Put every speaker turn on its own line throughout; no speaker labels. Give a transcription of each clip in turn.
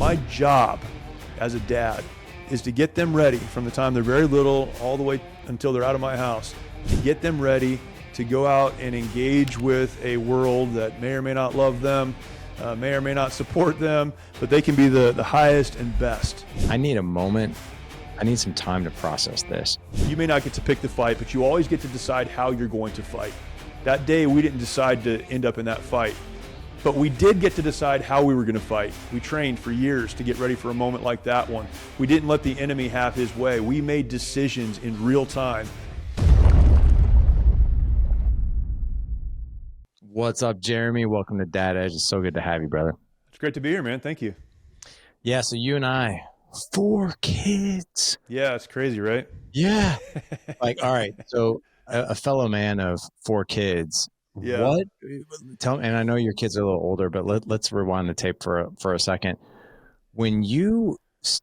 my job as a dad is to get them ready from the time they're very little all the way until they're out of my house, to get them ready to go out and engage with a world that may or may not love them, may or may not support them, but they can be the highest and best.
I need a moment. I need some time to process this.
You may not get to pick the fight, but you always get to decide how you're going to fight. That day, we didn't decide to end up in that fight, but we did get to decide how we were going to fight. We trained for years to get ready for a moment like that one. We didn't let the enemy have his way. We made decisions in real time.
What's up, Jeremy? Welcome to Dad Edge. It's so good to have you, brother.
It's great to be here, man. Thank you.
Yeah, so you and I, 4 kids.
Yeah, it's crazy, right?
Yeah. Like, all right, so a fellow man of 4 kids.
Yeah.
What? Tell me, and I know your kids are a little older, but let's rewind the tape for a second. When you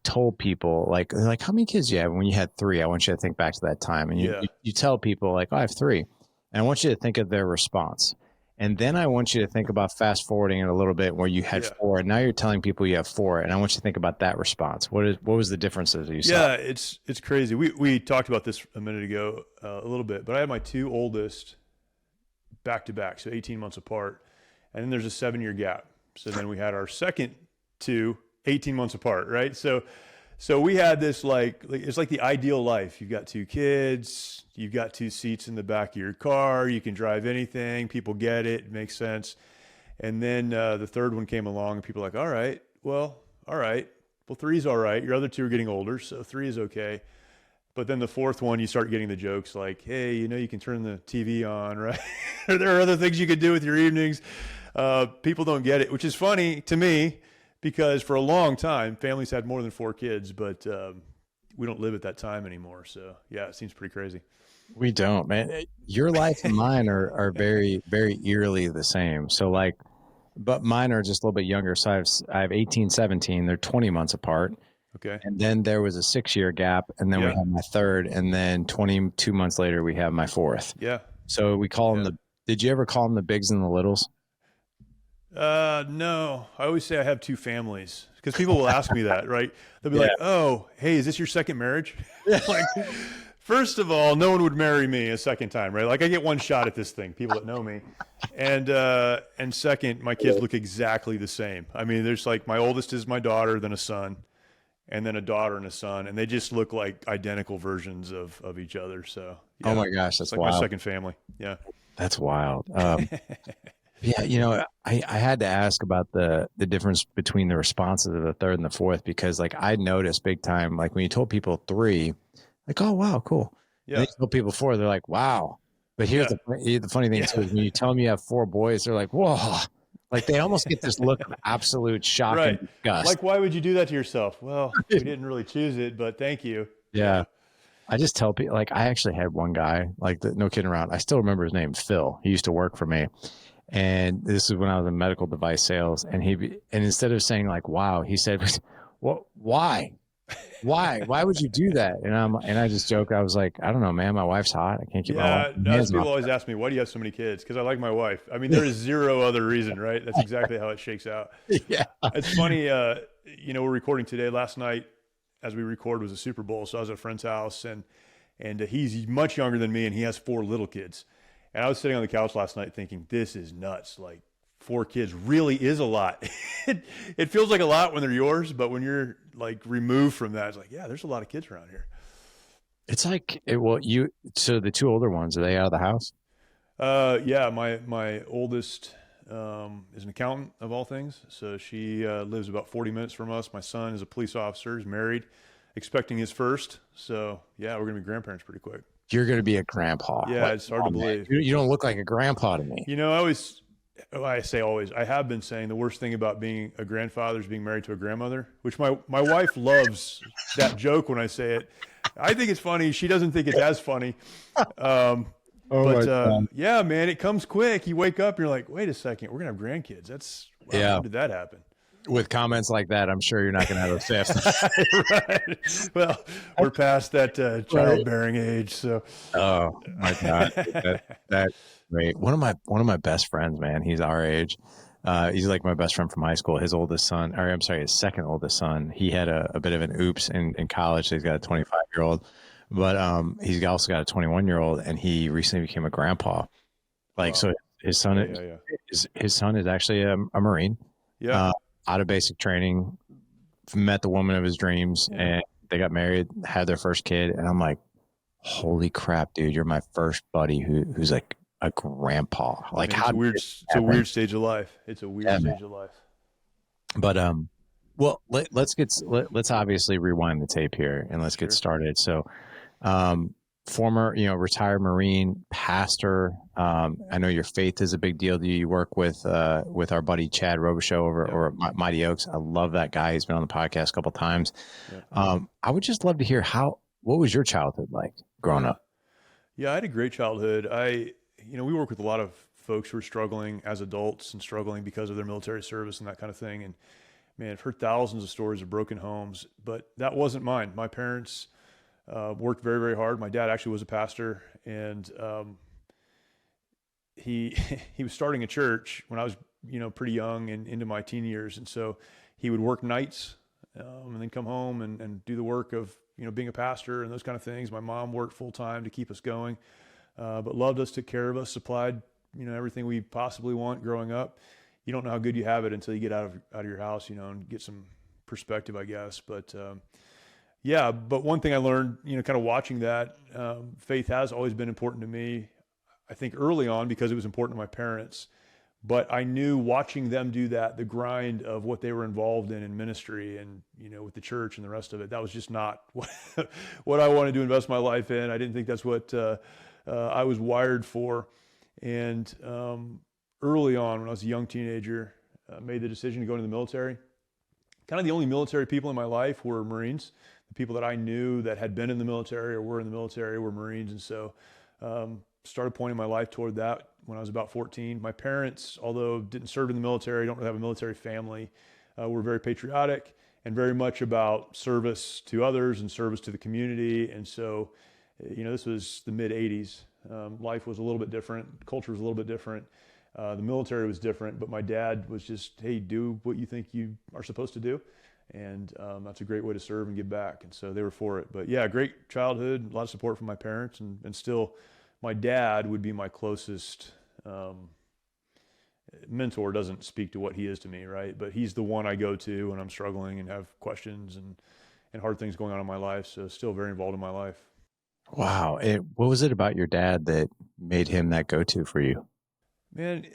told people, like how many kids do you have? When you had 3, I want you to think back to that time. And you tell people, like, oh, I have 3. And I want you to think of their response. And then I want you to think about fast forwarding it a little bit where you had 4 and now you're telling people you have 4. And I want you to think about that response. What was the differences you saw?
Yeah, it's crazy. We talked about this a minute ago a little bit, but I had my 2 oldest back to back, so 18 months apart. And then there's a 7-year gap. So then we had our second 2 18 months apart, right? So we had this it's like the ideal life. You've got 2 kids, you've got 2 seats in the back of your car, you can drive anything, people get it, it makes sense. And then the third one came along and people are like, all right, 3's all right. Your other 2 are getting older, so 3 is okay. But then the 4th one, you start getting the jokes like, hey, you can turn the TV on, right? There are other things you could do with your evenings. People don't get it, which is funny to me because for a long time, families had more than 4 kids, but we don't live at that time anymore. So yeah, it seems pretty crazy.
We don't, man. Your life and mine are very, very eerily the same. So but mine are just a little bit younger. So I have 18, 17. They're 20 months apart.
Okay.
And then there was a 6-year gap, and then we had my 3rd, and then 22 months later we have my 4th.
Yeah.
So we call them did you ever call them the bigs and the littles?
No, I always say I have 2 families because people will ask me that, right? They'll be like, oh, hey, is this your second marriage? Like, first of all, no one would marry me a second time, right? Like I get one shot at this thing, people that know me. And second, my kids look exactly the same. I mean, there's my oldest is my daughter, then a son, and then a daughter and a son, and they just look like identical versions of each other. So, yeah,
oh my gosh, that's
like
wild.
My second family. Yeah.
That's wild. Yeah, I had to ask about the difference between the responses of the 3rd and the 4th because I noticed big time, when you told people 3, oh, wow, cool. Yeah. And you told people 4, they're like, wow. But here's the funny thing too, is when you tell them you have 4 boys, they're like, whoa. They almost get this look of absolute shock and disgust.
Why would you do that to yourself? Well, we didn't really choose it, but thank you.
Yeah. I just tell people, I actually had one guy, no kidding around. I still remember his name, Phil. He used to work for me. And this is when I was in medical device sales. And instead of saying wow, he said, well, why? Why would you do that? And I just joked. I was like, I don't know, man. My wife's hot. I can't keep my wife.
People always ask me, why do you have so many kids? Because I like my wife. I mean, there is zero other reason, right? That's exactly how it shakes out.
Yeah.
It's funny. We're recording today. Last night, as we record, was a Super Bowl. So I was at a friend's house, and he's much younger than me, and he has 4 little kids. And I was sitting on the couch last night thinking, this is nuts. 4 kids really is a lot. It feels like a lot when they're yours, but when you're removed from that, it's there's a lot of kids around here.
It's so the 2 older ones, are they out of the house?
Yeah, my oldest is an accountant of all things. So she lives about 40 minutes from us. My son is a police officer, is married, expecting his first. So yeah, we're going to be grandparents pretty quick.
You're going to be a grandpa.
Yeah, it's hard to believe.
You don't look like a grandpa to me.
I have been saying the worst thing about being a grandfather is being married to a grandmother, which my wife loves that joke when I say it. I think it's funny. She doesn't think it's as funny. Yeah, man, it comes quick. You wake up, you're like, wait a second, we're going to have grandkids. How did that happen?
With comments like that, I'm sure you're not going to have a 5th.
Right. Well, we're past that childbearing age. So.
Oh my God. That's great. One of my best friends, man, he's our age. He's like my best friend from high school. His oldest son, or I'm sorry, his second oldest son, he had a bit of an oops in college. So he's got a 25-year-old, but he's also got a 21-year-old, and he recently became a grandpa. Like,
Wow.
so his son
Yeah, yeah, yeah.
his son is actually a Marine,
Yeah.
uh, out of basic training, met the woman of his dreams,
Yeah.
and they got married, had their first kid, and I'm like, holy crap, dude, you're my first buddy who's like a grandpa. Like,
Man,
how did it
it's a
happen?
weird stage of life. It's a weird
Yeah, man.
stage of life.
But well, let's obviously rewind the tape here and let's get
Sure.
started. So, um, former, retired Marine, pastor. I know your faith is a big deal to you. You work with our buddy Chad Robichaux
Yep.
over at Mighty Oaks. I love that guy. He's been on the podcast a couple of times.
Yep.
I would just love to hear what was your childhood like growing
Yeah.
up?
Yeah, I had a great childhood. We work with a lot of folks who are struggling as adults and struggling because of their military service and that kind of thing. And man, I've heard thousands of stories of broken homes, but that wasn't mine. My parents worked very, very hard. My dad actually was a pastor, and he he was starting a church when I was pretty young and into my teen years, and so he would work nights and then come home and do the work of being a pastor and those kind of things. My mom worked full time to keep us going, but loved us, took care of us, supplied everything we possibly want growing up. You don't know how good you have it until you get out of your house, and get some perspective, I guess. But yeah, but one thing I learned, kind of watching that, faith has always been important to me. I think early on because it was important to my parents, but I knew watching them do that, the grind of what they were involved in ministry and, with the church and the rest of it, that was just not what I wanted to invest my life in. I didn't think that's what I was wired for. And early on, when I was a young teenager, made the decision to go into the military. Kind of the only military people in my life were Marines. The people that I knew that had been in the military or were in the military were Marines. And so started pointing my life toward that when I was about 14. My parents, although didn't serve in the military, don't really have a military family, were very patriotic and very much about service to others and service to the community. And so, this was the mid 80s. Life was a little bit different. Culture was a little bit different. The military was different, but my dad was just, hey, do what you think you are supposed to do. And that's a great way to serve and give back. And so they were for it. But yeah, great childhood, a lot of support from my parents, and still my dad would be my closest mentor. Doesn't speak to what he is to me, right? But he's the one I go to when I'm struggling and have questions and hard things going on in my life. So still very involved in my life.
Wow. What was it about your dad that made him that go-to for you?
Man,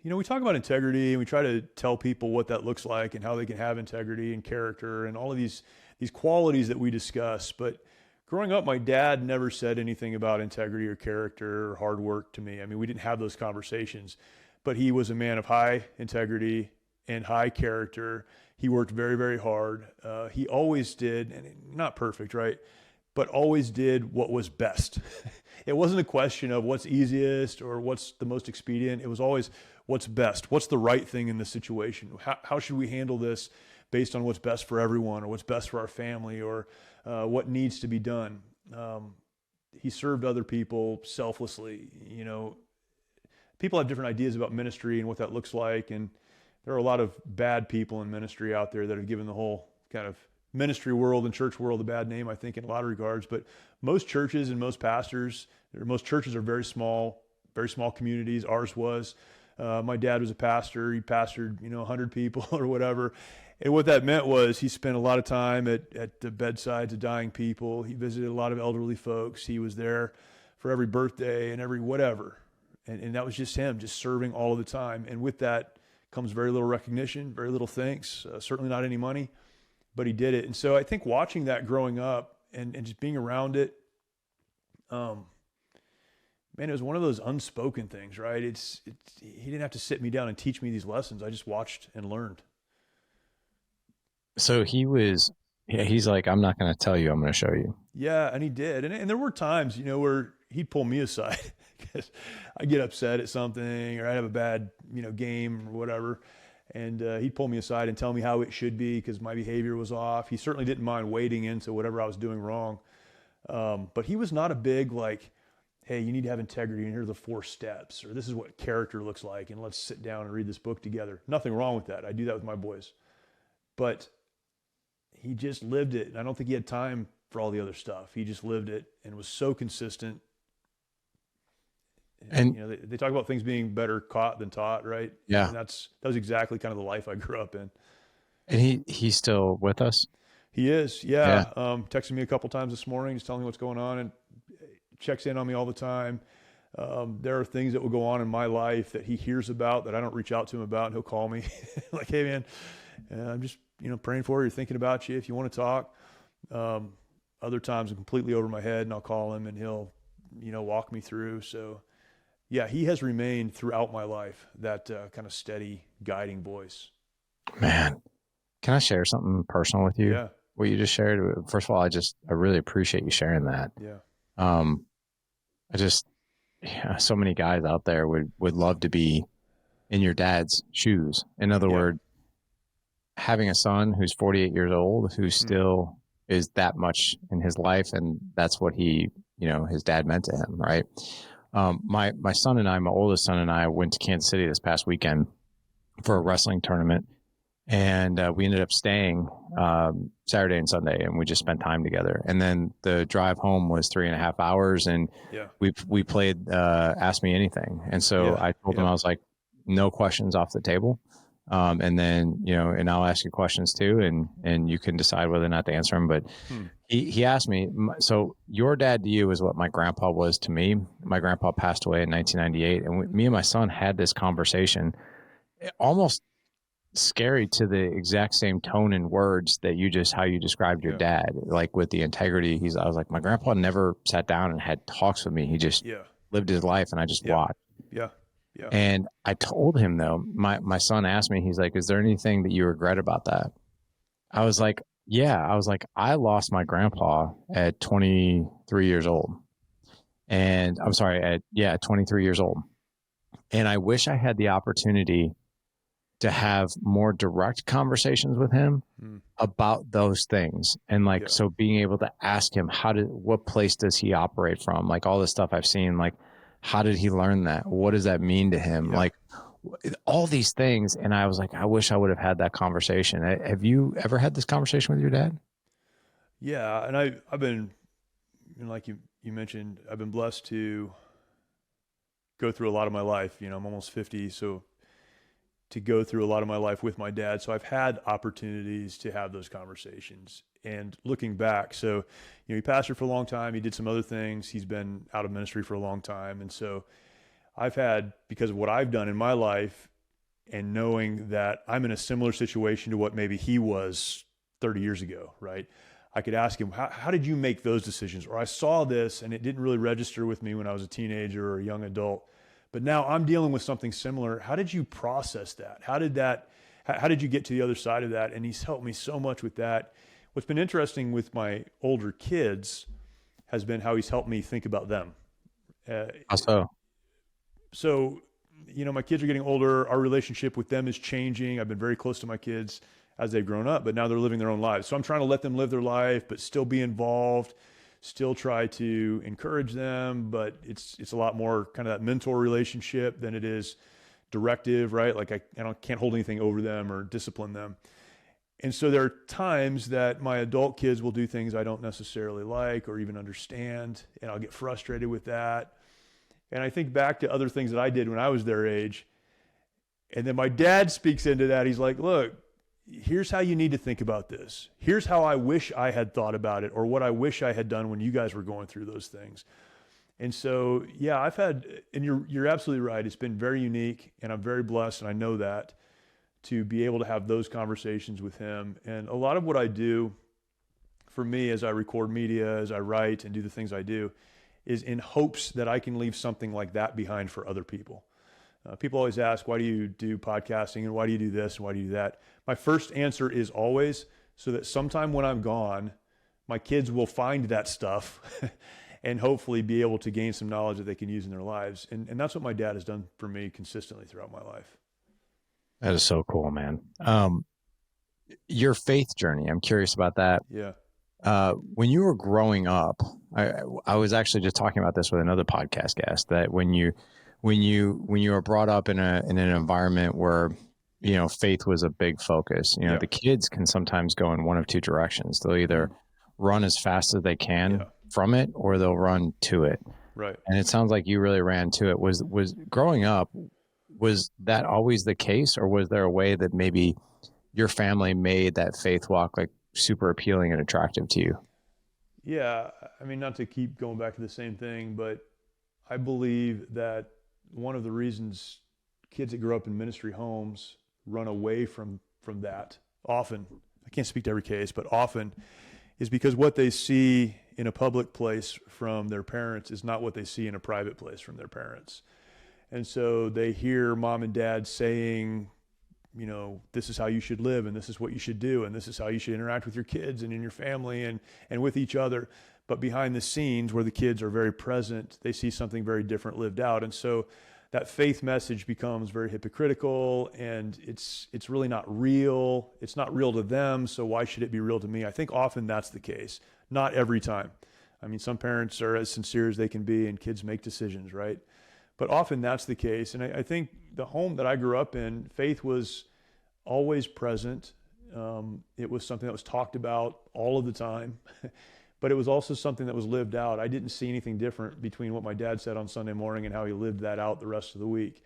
we talk about integrity and we try to tell people what that looks like and how they can have integrity and character and all of these qualities that we discuss. But growing up, my dad never said anything about integrity or character or hard work to me. I mean, we didn't have those conversations, but he was a man of high integrity and high character. He worked very, very hard. He always did, and not perfect, right? But always did what was best. It wasn't a question of what's easiest or what's the most expedient. It was always what's best. What's the right thing in this situation? How should we handle this based on what's best for everyone or what's best for our family or what needs to be done? He served other people selflessly. People have different ideas about ministry and what that looks like. And there are a lot of bad people in ministry out there that have given the whole kind of ministry world and church world a bad name, I think, in a lot of regards. But most churches and most pastors, most churches are very small communities. Ours was. My dad was a pastor. He pastored, 100 people or whatever. And what that meant was he spent a lot of time at the bedsides of dying people. He visited a lot of elderly folks. He was there for every birthday and every whatever. And that was just him, just serving all of the time. And with that comes very little recognition, very little thanks, certainly not any money. But he did it. And so I think watching that growing up and just being around it, man, it was one of those unspoken things, right? He didn't have to sit me down and teach me these lessons. I just watched and learned.
So he's like, I'm not going to tell you, I'm going to show you.
Yeah, and he did. And there were times, where he'd pull me aside because I get upset at something or I have a bad, game or whatever. And he'd pull me aside and tell me how it should be because my behavior was off. He certainly didn't mind wading into whatever I was doing wrong. But he was not a big, like, hey, you need to have integrity, and here are the 4 steps, or this is what character looks like, and let's sit down and read this book together. Nothing wrong with that. I do that with my boys. But he just lived it, and I don't think he had time for all the other stuff. He just lived it and was so consistent.
And
you know, they talk about things being better caught than taught, right?
yeah,
And that was exactly kind of the life I grew up in.
and he's still with us.
He is,
Yeah.
yeah. Texted me a couple times this morning, just telling me what's going on, and checks in on me all the time. There are things that will go on in my life that he hears about that I don't reach out to him about, and he'll call me like, hey man, I'm just, praying for you, thinking about you if you want to talk. Other times I'm completely over my head, and I'll call him and he'll, walk me through. So yeah, he has remained throughout my life, that kind of steady guiding voice.
Man, can I share something personal with you?
Yeah.
What you just shared. First of all, I really appreciate you sharing that.
Yeah.
So many guys out there would love to be in your dad's shoes. In other words, having a son who's 48 years old, who still is that much in his life, and that's what his dad meant to him, right? My son and I, my oldest son and I, went to Kansas City this past weekend for a wrestling tournament, and we ended up staying Saturday and Sunday, and we just spent time together. And then the drive home was 3.5 hours, and we played Ask Me Anything. And so I told him, I was like, no questions off the table. And then, and I'll ask you questions too, and you can decide whether or not to answer them. But he asked me, so your dad to you is what my grandpa was to me. My grandpa passed away in 1998, and me and my son had this conversation, almost scary to the exact same tone and words that how you described your dad, like with the integrity. I was like, my grandpa never sat down and had talks with me. He just lived his life, and I just watched.
Yeah.
And I told him, though, my son asked me, he's like, is there anything that you regret about that? I was like, yeah. I was like, I lost my grandpa at 23 years old. And I'm sorry, at 23 years old. And I wish I had the opportunity to have more direct conversations with him about those things. And so being able to ask him, what place does he operate from? Like all this stuff I've seen, like, how did he learn that? What does that mean to him? Like all these things. And I was like, I wish I would have had that conversation. Have you ever had this conversation with your dad?
Yeah. And I've been, like you mentioned, I've been blessed to go through a lot of my life. I'm almost 50. So to go through a lot of my life with my dad. So I've had opportunities to have those conversations. And looking back, so, he pastored for a long time. He did some other things. He's been out of ministry for a long time. And so I've had, because of what I've done in my life and knowing that I'm in a similar situation to what maybe he was 30 years ago, right? I could ask him, how did you make those decisions? Or I saw this and it didn't really register with me when I was a teenager or a young adult, but now I'm dealing with something similar. How did you process that? How did you get to the other side of that? And he's helped me so much with that. What's been interesting with my older kids has been how he's helped me think about them.
How so?
So, my kids are getting older. Our relationship with them is changing. I've been very close to my kids as they've grown up, but now they're living their own lives. So I'm trying to let them live their life, but still be involved, still try to encourage them. But it's a lot more kind of that mentor relationship than it is directive, right? Like I can't hold anything over them or discipline them. And so there are times that my adult kids will do things I don't necessarily like or even understand, and I'll get frustrated with that. And I think back to other things that I did when I was their age. And then my dad speaks into that. He's like, look, here's how you need to think about this. Here's how I wish I had thought about it, or what I wish I had done when you guys were going through those things. And so, yeah, I've had, and you're absolutely right. It's been very unique, and I'm very blessed, and I know that, to be able to have those conversations with him. And a lot of what I do for me as I record media, as I write and do the things I do, is in hopes that I can leave something like that behind for other people. People always ask, why do you do podcasting, and why do you do this and why do you do that? My first answer is always so that sometime when I'm gone, my kids will find that stuff and hopefully be able to gain some knowledge that they can use in their lives. And that's what my dad has done for me consistently throughout my life.
That is so cool, man. Your faith journey, I'm curious about that.
Yeah.
When you were growing up, I was actually just talking about this with another podcast guest, that when you are brought up in an environment where, you know, faith was a big focus, you know,
Yeah.
the kids can sometimes go in one of two directions. They'll either run as fast as they can
Yeah.
from it, or they'll run to it.
Right.
And it sounds like you really ran to it. Was growing up, was that always the case, or was there a way that maybe your family made that faith walk like super appealing and attractive to you?
Yeah. I mean, not to keep going back to the same thing, but I believe that one of the reasons kids that grow up in ministry homes run away from that often, I can't speak to every case, but often, is because what they see in a public place from their parents is not what they see in a private place from their parents. And so they hear mom and dad saying, you know, this is how you should live, and this is what you should do, and this is how you should interact with your kids and in your family and with each other. But behind the scenes, where the kids are very present, they see something very different lived out. And so that faith message becomes very hypocritical, and it's really not real. It's not real to them, so why should it be real to me? I think often that's the case. Not every time. I mean, some parents are as sincere as they can be, and kids make decisions, right? But often that's the case. And I think the home that I grew up in, faith was always present. It was something that was talked about all of the time, but it was also something that was lived out. I didn't see anything different between what my dad said on Sunday morning and how he lived that out the rest of the week.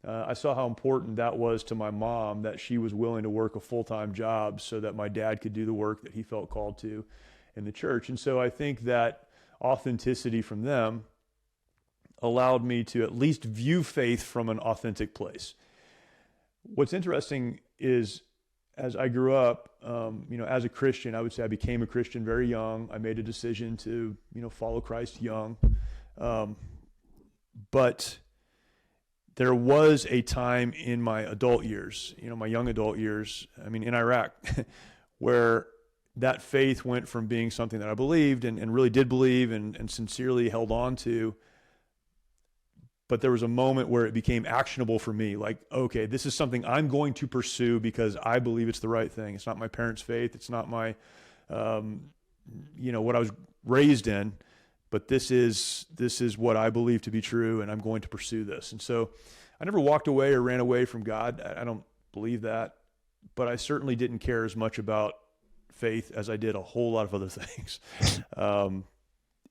I saw how important that was to my mom, that she was willing to work a full-time job so that my dad could do the work that he felt called to in the church. And so I think that authenticity from them allowed me to at least view faith from an authentic place. What's interesting is, as I grew up, you know, as a Christian, I would say I became a Christian very young. I made a decision to, you know, follow Christ young. But there was a time in my adult years, you know, my young adult years, I mean, in Iraq, where that faith went from being something that I believed and really did believe and sincerely held on to. But there was a moment where it became actionable for me. Like, okay, this is something I'm going to pursue because I believe it's the right thing. It's not my parents' faith. It's not my, you know, what I was raised in, but this is what I believe to be true, and I'm going to pursue this. And so I never walked away or ran away from God. I don't believe that, but I certainly didn't care as much about faith as I did a whole lot of other things. And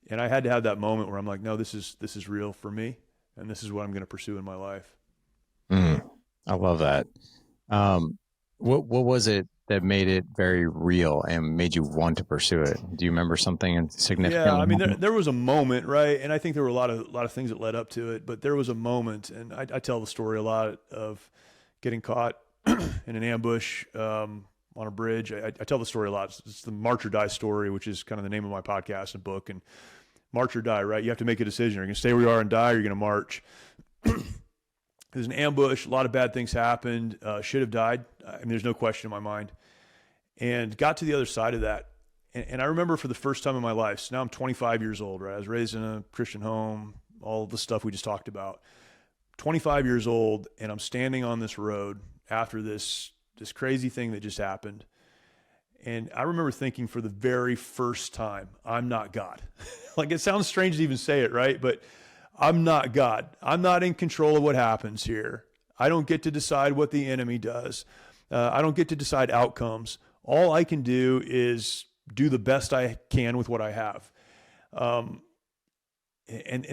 I had to have that moment where I'm like, no, this is real for me. And this is what I'm going to pursue in my life.
I love that. What was it that made it very real and made you want to pursue it? Do you remember something significant?
Yeah, I mean, there was a moment, right? And I think there were a lot of things that led up to it, but there was a moment, and I tell the story a lot of getting caught in an ambush on a bridge. I tell the story a lot. It's the March or Die story, which is kind of the name of my podcast and book. And march or die, right? You have to make a decision. You're going to stay where you are and die, or you're going to march. There's an ambush. A lot of bad things happened. Should have died. I mean, there's no question in my mind. And got to the other side of that. And I remember for the first time in my life, so now I'm 25 years old, right? I was raised in a Christian home, all the stuff we just talked about. 25 years old, and I'm standing on this road after this crazy thing that just happened. And I remember thinking for the very first time, I'm not God. Like, it sounds strange to even say it, right? But I'm not God. I'm not in control of what happens here. I don't get to decide what the enemy does. I don't get to decide outcomes. All I can do is do the best I can with what I have. And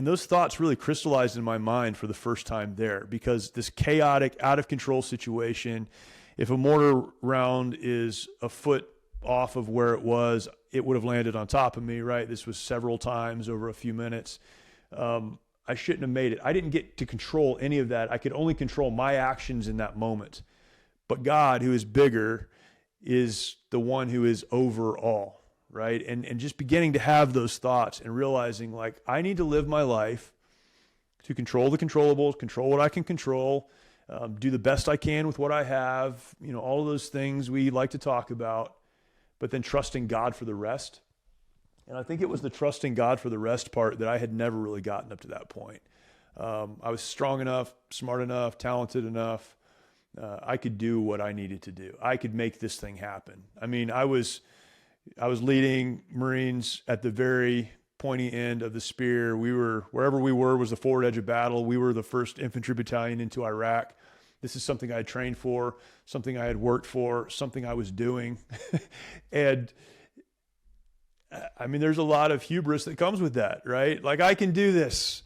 those thoughts really crystallized in my mind for the first time there, because this chaotic, out of control situation, if a mortar round is a foot off of where it would have landed on top of me, right? This was several times over a few minutes. I shouldn't have made it. I didn't get to control any of that. I could only control my actions in that moment. But God, who is bigger, is the one who is over all, right? And just beginning to have those thoughts and realizing, like, I need to live my life to control the controllables, control what I can control, do the best I can with what I have, you know, all of those things we like to talk about, but then trusting God for the rest. And I think it was the trusting God for the rest part that I had never really gotten up to that point. I was strong enough, smart enough, talented enough. I could do what I needed to do. I could make this thing happen. I mean, I was leading Marines at the very pointy end of the spear. Wherever we were was the forward edge of battle. We were the 1st Infantry Battalion into Iraq. This is something I had trained for, something I had worked for, something I was doing. And I mean, there's a lot of hubris that comes with that, right? Like, I can do this.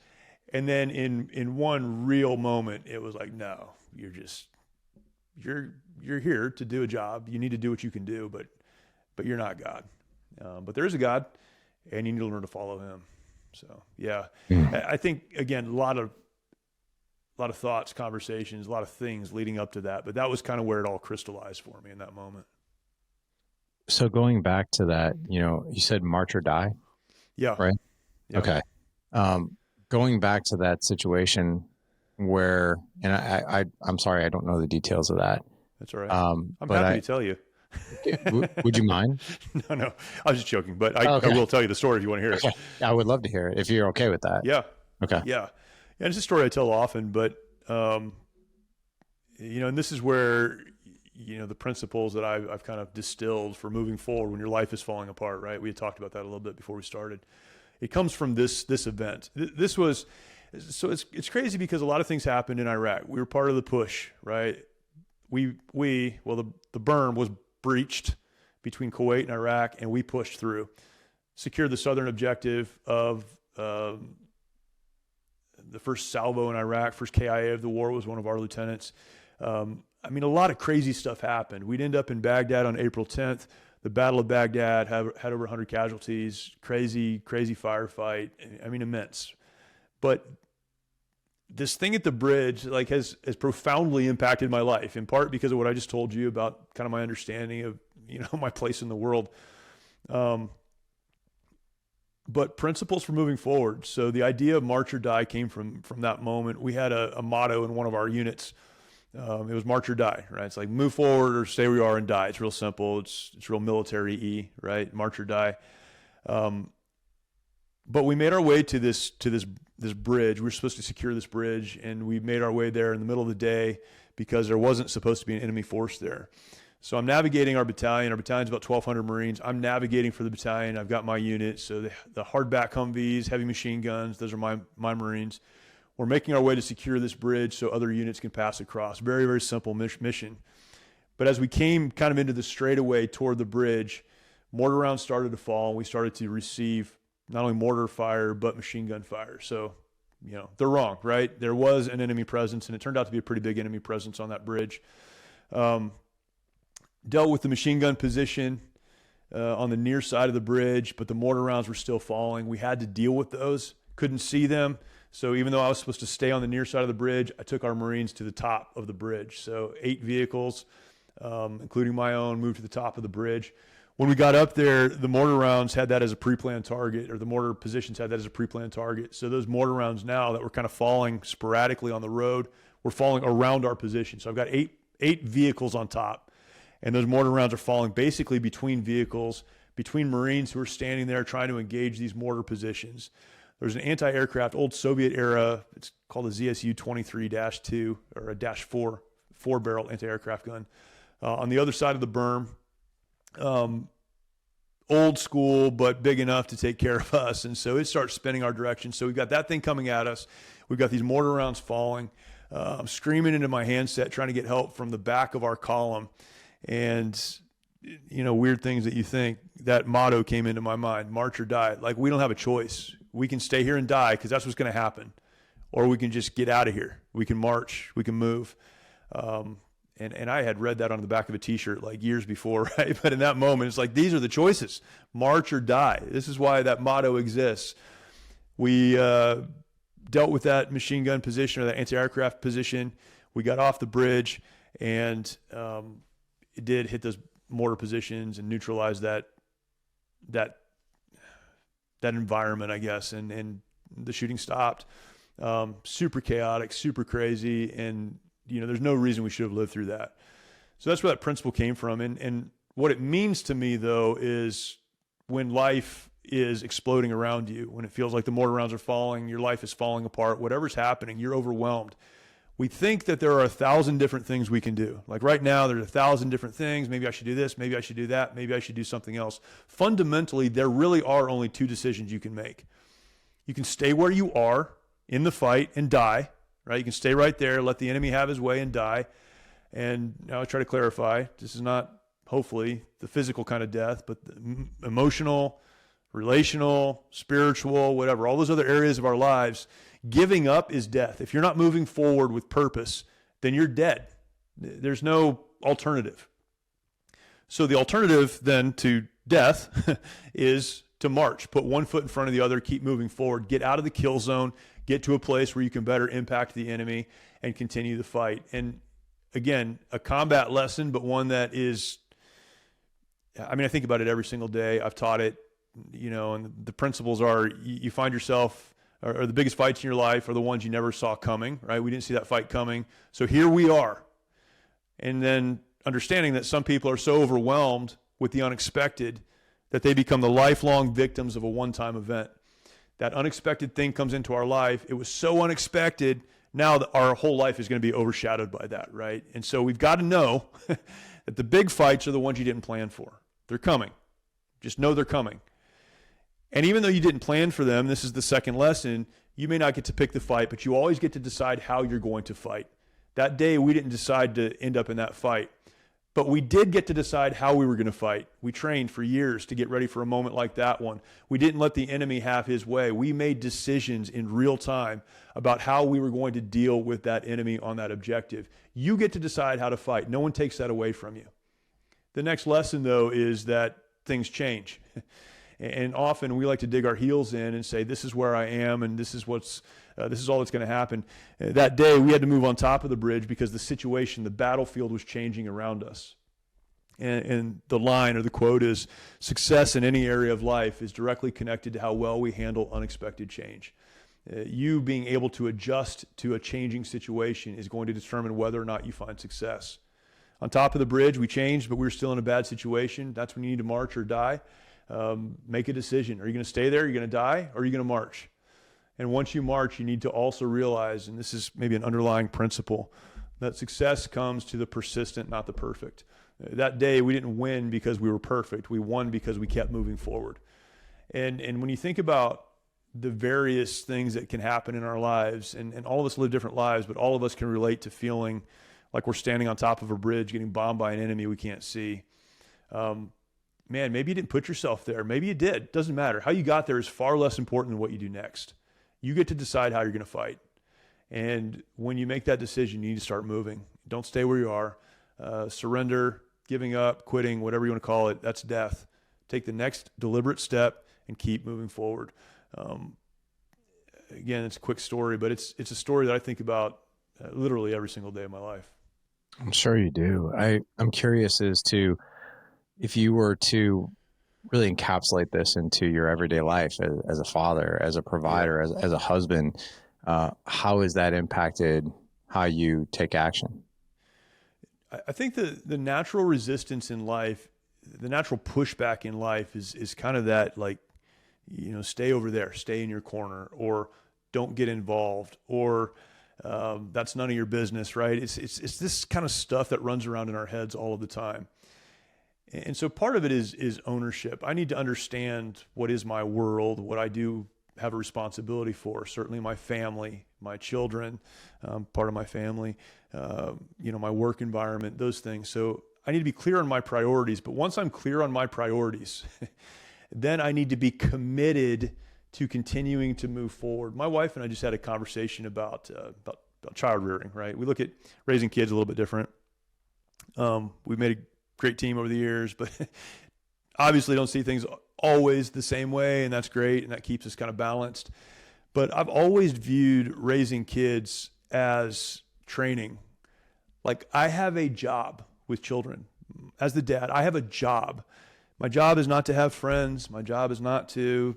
And then in one real moment, it was like, no, you're here to do a job. You need to do what you can do, but you're not God. But there is a God, and you need to learn to follow him. So, yeah, I think, again, a lot of thoughts, conversations, a lot of things leading up to that. But that was kind of where it all crystallized for me in that moment.
So going back to that, you said march or die.
Yeah.
Right.
Yeah.
Okay. Going back to that situation where, and I'm sorry, I don't know the details of that.
That's all right. I'm happy to tell you.
Would you mind?
No, I was just joking, but I will tell you the story if you want to hear it.
Okay. I would love to hear it if you're okay with that.
Yeah.
Okay.
Yeah. And it's a story I tell often, but, and this is where, the principles that I've kind of distilled for moving forward when your life is falling apart, right? We had talked about that a little bit before we started. It comes from this event. This was, so it's crazy because a lot of things happened in Iraq. We were part of the push, right? The berm was breached between Kuwait and Iraq, and we pushed through, secured the southern objective of the first salvo in Iraq, first KIA of the war was one of our lieutenants. I mean, a lot of crazy stuff happened. We'd end up in Baghdad on April 10th. The Battle of Baghdad had over 100 casualties, crazy firefight. I mean, immense. But this thing at the bridge, like, has profoundly impacted my life, in part because of what I just told you about kind of my understanding of, my place in the world. But principles for moving forward. So the idea of march or die came from that moment. We had a motto in one of our units. It was march or die, right? It's like move forward or stay where you are and die. It's real simple. It's real military-y, right? March or die. But we made our way to this bridge. We were supposed to secure this bridge, and we made our way there in the middle of the day because there wasn't supposed to be an enemy force there. So I'm navigating our battalion. Our battalion's about 1,200 Marines. I'm navigating for the battalion. I've got my unit. So the hardback Humvees, heavy machine guns, those are my Marines. We're making our way to secure this bridge so other units can pass across. Very, very simple mission. But as we came kind of into the straightaway toward the bridge, mortar rounds started to fall, and we started to receive not only mortar fire, but machine gun fire. So, they're wrong, right? There was an enemy presence, and it turned out to be a pretty big enemy presence on that bridge. Dealt with the machine gun position on the near side of the bridge, but the mortar rounds were still falling. We had to deal with those. Couldn't see them. So even though I was supposed to stay on the near side of the bridge, I took our Marines to the top of the bridge. So 8 vehicles, including my own, moved to the top of the bridge. When we got up there, the mortar rounds had that as a pre-planned target, or the mortar positions had that as a pre-planned target. So those mortar rounds now that were kind of falling sporadically on the road were falling around our position. So I've got eight vehicles on top, and those mortar rounds are falling basically between vehicles, between Marines who are standing there trying to engage these mortar positions. There's an anti-aircraft, old Soviet era, it's called a ZSU-23-2, or a -4, 4-barrel anti-aircraft gun. On the other side of the berm, old school, but big enough to take care of us. And so it starts spinning our direction. So we've got that thing coming at us. We've got these mortar rounds falling. I'm screaming into my handset, trying to get help from the back of our column. And, weird things that you think, that motto came into my mind, march or die. Like, we don't have a choice. We can stay here and die because that's what's going to happen. Or we can just get out of here. We can march. We can move. And I had read that on the back of a T-shirt like years before, right? But in that moment, it's like, these are the choices. March or die. This is why that motto exists. We dealt with that machine gun position, or that anti-aircraft position. We got off the bridge, and it did hit those mortar positions and neutralize that environment, I guess, and the shooting stopped. Super chaotic, super crazy, and there's no reason we should have lived through that. So that's where that principle came from. And what it means to me, though, is when life is exploding around you, when it feels like the mortar rounds are falling, your life is falling apart, whatever's happening, you're overwhelmed. We think that there are 1,000 different things we can do. Like right now, there's 1,000 different things. Maybe I should do this. Maybe I should do that. Maybe I should do something else. Fundamentally, there really are only two decisions you can make. You can stay where you are in the fight and die, right? You can stay right there, let the enemy have his way and die. And now I try to clarify, this is not, hopefully, the physical kind of death, but the emotional, relational, spiritual, whatever, all those other areas of our lives. Giving up is death. If you're not moving forward with purpose, then you're dead. There's no alternative. So the alternative then to death is to march. Put one foot in front of the other, keep moving forward, get out of the kill zone, get to a place where you can better impact the enemy and continue the fight. And again, a combat lesson, but one that is, I mean, I think about it every single day. I've taught it, and the principles are you find yourself, or the biggest fights in your life are the ones you never saw coming, right? We didn't see that fight coming. So here we are. And then understanding that some people are so overwhelmed with the unexpected that they become the lifelong victims of a one-time event. That unexpected thing comes into our life. It was so unexpected. Now that our whole life is going to be overshadowed by that, right? And so we've got to know that the big fights are the ones you didn't plan for. They're coming. Just know they're coming. And even though you didn't plan for them, this is the second lesson, you may not get to pick the fight, but you always get to decide how you're going to fight. That day, we didn't decide to end up in that fight, but we did get to decide how we were going to fight. We trained for years to get ready for a moment like that one. We didn't let the enemy have his way. We made decisions in real time about how we were going to deal with that enemy on that objective. You get to decide how to fight. No one takes that away from you. The next lesson, though, is that things change. And often we like to dig our heels in and say, this is where I am, and this is all that's going to happen. That day, we had to move on top of the bridge because the situation, the battlefield was changing around us. And the line or the quote is, success in any area of life is directly connected to how well we handle unexpected change. You being able to adjust to a changing situation is going to determine whether or not you find success. On top of the bridge, we changed, but we were still in a bad situation. That's when you need to march or die. Make a decision. Are you going to stay there? Are you going to die? Or are you going to march? And once you march, you need to also realize, and this is maybe an underlying principle, that success comes to the persistent, not the perfect. That day, we didn't win because we were perfect. We won because we kept moving forward. And when you think about the various things that can happen in our lives, and all of us live different lives, but all of us can relate to feeling like we're standing on top of a bridge getting bombed by an enemy we can't see. Man, maybe you didn't put yourself there. Maybe you did. Doesn't matter. How you got there is far less important than what you do next. You get to decide how you're going to fight. And when you make that decision, you need to start moving. Don't stay where you are. Surrender, giving up, quitting, whatever you want to call it, that's death. Take the next deliberate step and keep moving forward. Again, it's a quick story, but it's a story that I think about literally every single day of my life.
I'm sure you do. I'm curious as to if you were to really encapsulate this into your everyday life as a father, as a provider, as a husband, how has that impacted how you take action?
I think the natural resistance in life, the natural pushback in life is kind of that, like, stay over there, stay in your corner, or don't get involved, or that's none of your business, right? It's this kind of stuff that runs around in our heads all of the time. And so part of it is ownership. I need to understand what is my world, what I do have a responsibility for. Certainly my family, my children, part of my family, my work environment, those things. So I need to be clear on my priorities. But once I'm clear on my priorities, then I need to be committed to continuing to move forward. My wife and I just had a conversation about child rearing, right? We look at raising kids a little bit different. We've made a great team over the years, but obviously don't see things always the same way, and that's great, and that keeps us kind of balanced. But I've always viewed raising kids as training. Like, I have a job with children. As the dad, I have a job. My job is not to have friends. My job is not to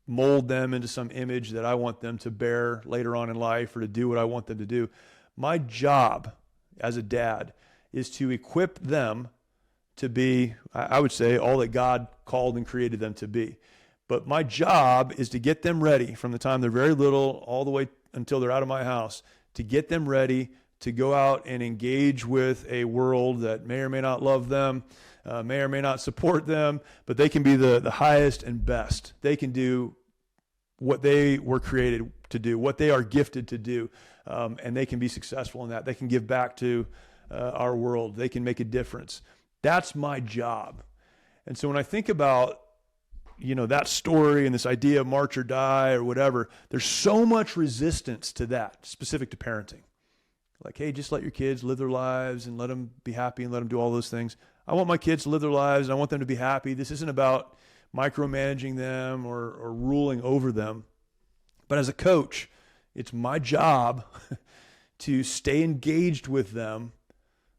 mold them into some image that I want them to bear later on in life or to do what I want them to do. My job as a dad is to equip them to be, I would say, all that God called and created them to be. But my job is to get them ready from the time they're very little all the way until they're out of my house to get them ready to go out and engage with a world that may or may not love them, may or may not support them, but they can be the highest and best. They can do what they were created to do, what they are gifted to do, and they can be successful in that. They can give back to our world. They can make a difference. That's my job. And so when I think about, that story and this idea of march or die or whatever, there's so much resistance to that, specific to parenting. Like, hey, just let your kids live their lives and let them be happy and let them do all those things. I want my kids to live their lives and I want them to be happy. This isn't about micromanaging them or ruling over them. But as a coach, it's my job to stay engaged with them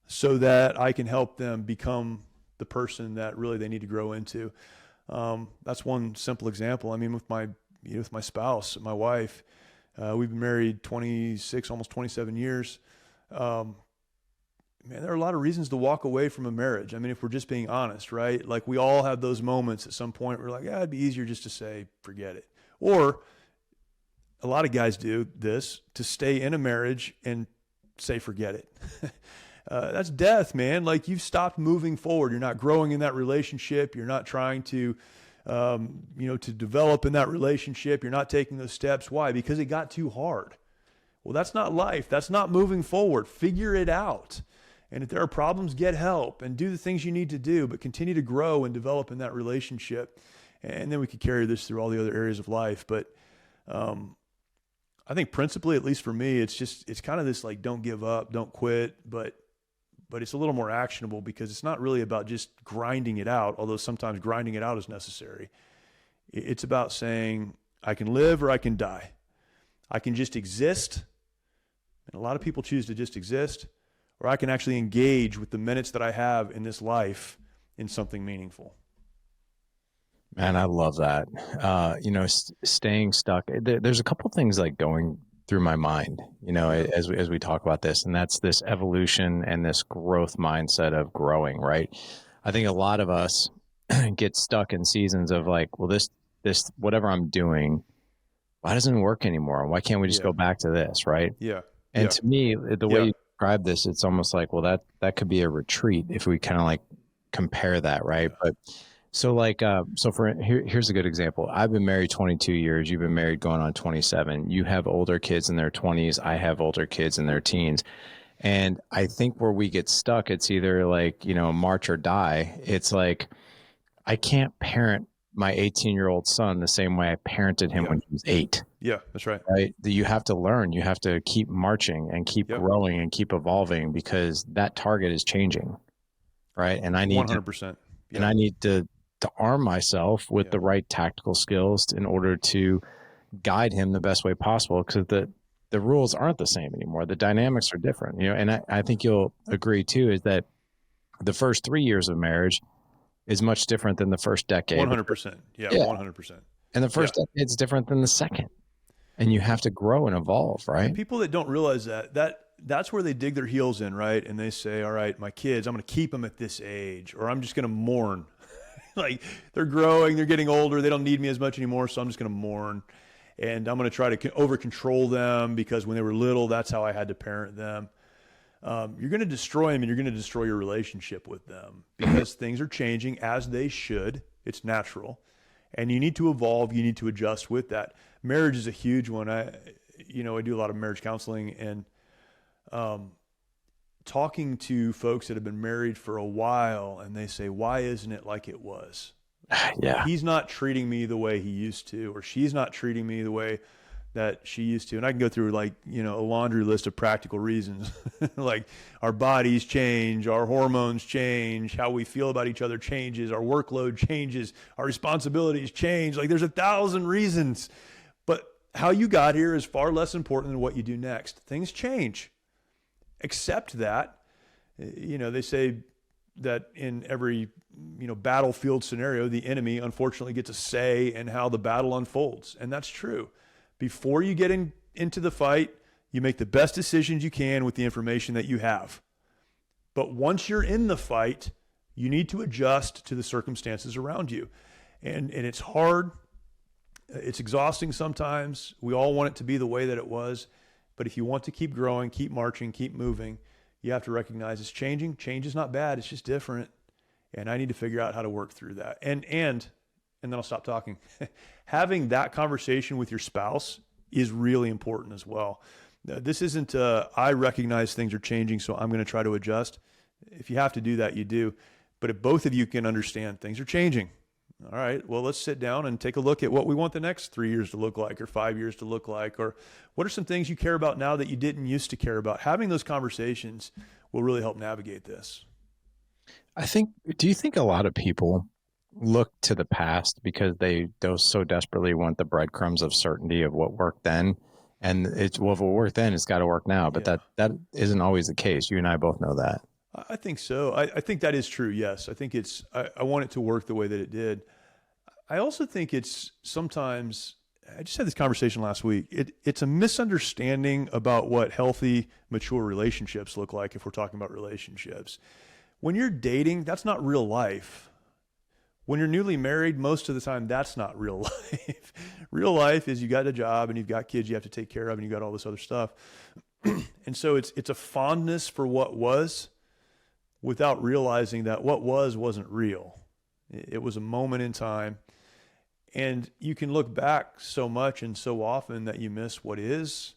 so that I can help them become the person that really they need to grow into. That's one simple example. I mean, with my spouse, my wife, we've been married 26, almost 27 years. Man, there are a lot of reasons to walk away from a marriage. I mean, if we're just being honest, right? Like we all have those moments at some point where we're like, yeah, it'd be easier just to say, forget it. Or a lot of guys do this, to stay in a marriage and say, forget it. That's death, man. Like you've stopped moving forward. You're not growing in that relationship. You're not trying to, to develop in that relationship. You're not taking those steps. Why? Because it got too hard. Well, that's not life. That's not moving forward. Figure it out. And if there are problems, get help and do the things you need to do, but continue to grow and develop in that relationship. And then we could carry this through all the other areas of life. But I think principally, at least for me, it's kind of this like, don't give up, don't quit, but it's a little more actionable because it's not really about just grinding it out, although sometimes grinding it out is necessary. It's about saying, I can live or I can die. I can just exist, and a lot of people choose to just exist, or I can actually engage with the minutes that I have in this life in something meaningful.
Man, I love that. Staying stuck. There's a couple things like going through my mind, as we talk about this, and that's this evolution and this growth mindset of growing, right? I think a lot of us get stuck in seasons of like, well, this whatever I'm doing, why doesn't it work anymore? Why can't we just go back to this, right?
Yeah.
And to me, the way you describe this, it's almost like, well, that could be a retreat if we kind of like compare that, right? But here's a good example. I've been married 22 years. You've been married going on 27. You have older kids in their 20s. I have older kids in their teens. And I think where we get stuck, it's either like, march or die. It's like, I can't parent my 18-year-old son the same way I parented him when he was 8.
Yeah, that's right.
Right. You have to learn. You have to keep marching and keep growing and keep evolving because that target is changing. Right. And I need
100%.
And I need to arm myself with the right tactical skills in order to guide him the best way possible, because the rules aren't the same anymore. The dynamics are different, and I think you'll agree too, is that the first 3 years of marriage is much different than the first decade.
100%. Yeah. 100%.
And the first decade is different than the second. And you have to grow and evolve, right?
And people that don't realize that's where they dig their heels in, right? And they say, all right, my kids, I'm going to keep them at this age, or I'm just going to mourn. Like they're growing, they're getting older, they don't need me as much anymore, so I'm just going to mourn. And I'm going to try to over-control them because when they were little, that's how I had to parent them. You're going to destroy them, and you're going to destroy your relationship with them because things are changing as they should. It's natural. And you need to evolve, you need to adjust with that. Marriage is a huge one. I do a lot of marriage counseling, and talking to folks that have been married for a while, and they say, why isn't it like it was?
Yeah.
He's not treating me the way he used to, or she's not treating me the way that she used to. And I can go through a laundry list of practical reasons. Like our bodies change, our hormones change, how we feel about each other changes, our workload changes, our responsibilities change. Like there's 1,000 reasons, but how you got here is far less important than what you do next. Things change. Accept that. They say that in every battlefield scenario, the enemy unfortunately gets a say in how the battle unfolds, and that's true. Before you get into the fight, you make the best decisions you can with the information that you have. But once you're in the fight, you need to adjust to the circumstances around you, and it's hard. It's exhausting sometimes. We all want it to be the way that it was. But if you want to keep growing, keep marching, keep moving, you have to recognize it's changing. Change is not bad. It's just different. And I need to figure out how to work through that. And then I'll stop talking. Having that conversation with your spouse is really important as well. This isn't, I recognize things are changing, so I'm going to try to adjust. If you have to do that, you do. But if both of you can understand things are changing, all right, well, let's sit down and take a look at what we want the next 3 years to look like, or 5 years to look like, or what are some things you care about now that you didn't used to care about. Having those conversations will really help navigate this.
Do you think a lot of people look to the past because they so desperately want the breadcrumbs of certainty of what worked then? And if it worked then, it's got to work now. But that isn't always the case. You and I both know that.
I think so. I think that is true. Yes. I think I want it to work the way that it did. I also think it's sometimes, I just had this conversation last week. It's a misunderstanding about what healthy, mature relationships look like if we're talking about relationships. When you're dating, that's not real life. When you're newly married, most of the time, that's not real life. Real life is you got a job and you've got kids you have to take care of and you got all this other stuff. And so it's a fondness for what was without realizing that what wasn't real. It was a moment in time. And you can look back so much and so often that you miss what is.